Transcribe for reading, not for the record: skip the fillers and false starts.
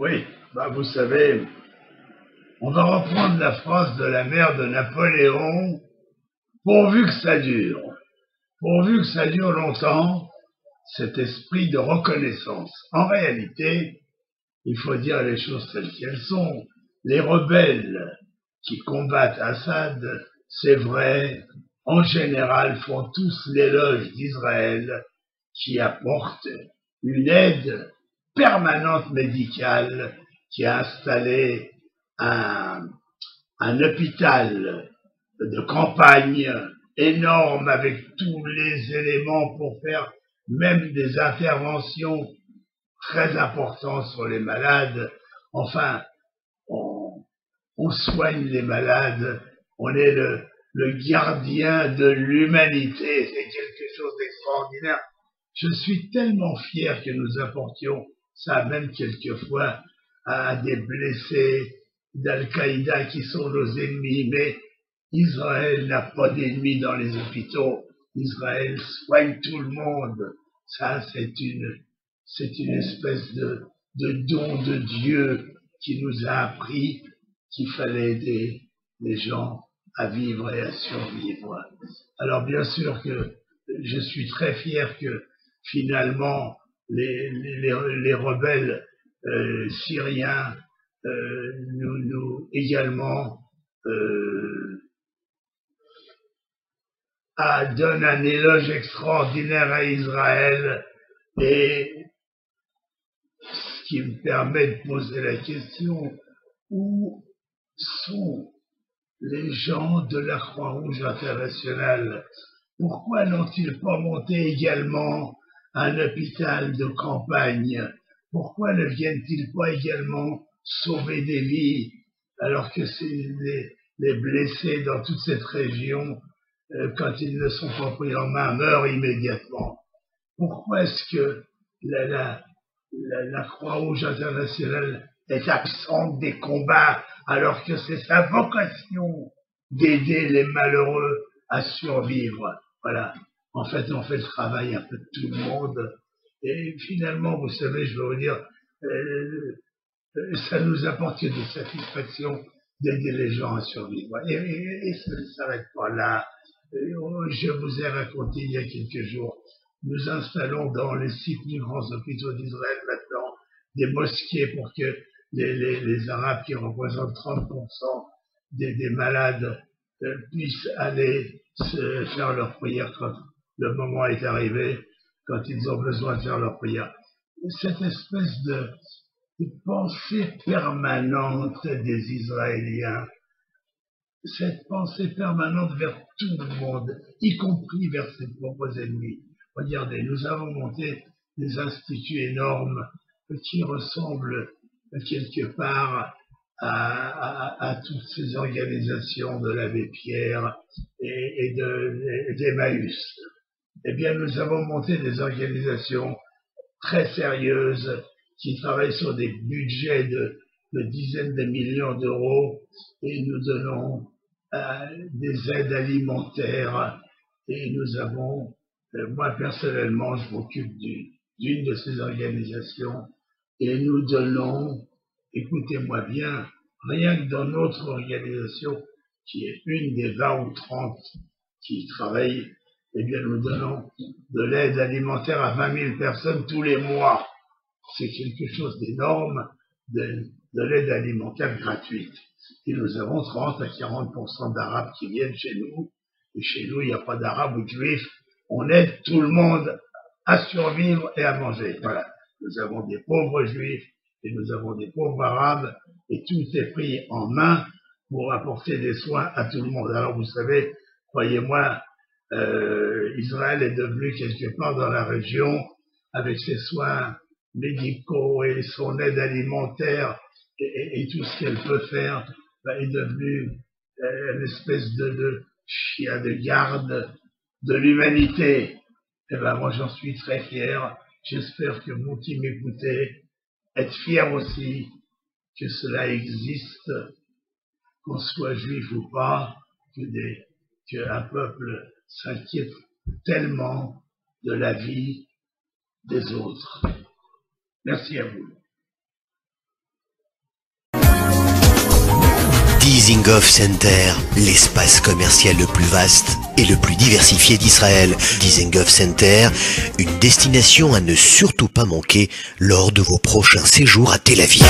Oui, vous savez, on va reprendre la phrase de la mère de Napoléon, pourvu que ça dure. Pourvu que ça dure longtemps, cet esprit de reconnaissance. En réalité, il faut dire les choses telles qu'elles sont. Les rebelles qui combattent Assad, c'est vrai, en général font tous l'éloge d'Israël qui apporte une aide permanente médicale, qui a installé un hôpital de campagne énorme avec tous les éléments pour faire même des interventions très importantes sur les malades. Enfin, on soigne les malades, on est le gardien de l'humanité, c'est quelque chose d'extraordinaire. Je suis tellement fier que nous apportions ça, même quelquefois, à des blessés d'Al-Qaïda qui sont nos ennemis, mais Israël n'a pas d'ennemis dans les hôpitaux. Israël soigne tout le monde. Ça, c'est une espèce de don de Dieu qui nous a appris qu'il fallait aider les gens à vivre et à survivre. Alors, bien sûr que je suis très fier que finalement les rebelles syriens nous également donnent un éloge extraordinaire à Israël, et ce qui me permet de poser la question, où sont les gens de la Croix-Rouge internationale? Pourquoi n'ont-ils pas monté également un hôpital de campagne? Pourquoi ne viennent-ils pas également sauver des vies, alors que les blessés dans toute cette région, quand ils ne sont pas pris en main, meurent immédiatement? Pourquoi est-ce que la Croix-Rouge internationale est absente des combats, alors que c'est sa vocation d'aider les malheureux à survivre? Voilà. En fait, on fait le travail un peu de tout le monde. Et finalement, vous savez, je veux vous dire, ça nous apporte que des satisfactions d'aider les gens à survivre. Et ça ne s'arrête pas là. Je vous ai raconté il y a quelques jours, nous installons dans les 6 plus grands hôpitaux d'Israël maintenant des mosquées pour que les Arabes, qui représentent 30% des malades, puissent aller se faire leur prière quand le moment est arrivé, quand ils ont besoin de faire leur prière. Cette espèce de pensée permanente des Israéliens, cette pensée permanente vers tout le monde, y compris vers ses propres ennemis. Regardez, nous avons monté des instituts énormes qui ressemblent quelque part à toutes ces organisations de l'abbé Pierre et d'Emmaüs. Eh bien, nous avons monté des organisations très sérieuses qui travaillent sur des budgets de dizaines de millions d'euros, et nous donnons des aides alimentaires, et nous avons, moi personnellement, je m'occupe d'une de ces organisations, et nous donnons, écoutez-moi bien, rien que dans notre organisation, qui est une des 20 ou 30 qui travaillent, eh bien nous donnons de l'aide alimentaire à 20 000 personnes tous les mois. C'est quelque chose d'énorme, de l'aide alimentaire gratuite. Et nous avons 30 à 40% d'Arabes qui viennent chez nous. Et chez nous, il n'y a pas d'Arabes ou de Juifs. On aide tout le monde à survivre et à manger. Voilà. Nous avons des pauvres Juifs et nous avons des pauvres Arabes, et tout est pris en main pour apporter des soins à tout le monde. Alors vous savez, croyez-moi, Israël est devenu quelque part dans la région, avec ses soins médicaux et son aide alimentaire et tout ce qu'elle peut faire, est devenu une espèce de chien de garde de l'humanité. Et moi j'en suis très fier. J'espère que vous qui m'écoutez êtes fiers aussi que cela existe, qu'on soit juif ou pas, qu'un peuple s'inquiète tellement de la vie des autres. Merci à vous. Dizengoff Center, l'espace commercial le plus vaste et le plus diversifié d'Israël. Dizengoff Center, une destination à ne surtout pas manquer lors de vos prochains séjours à Tel Aviv.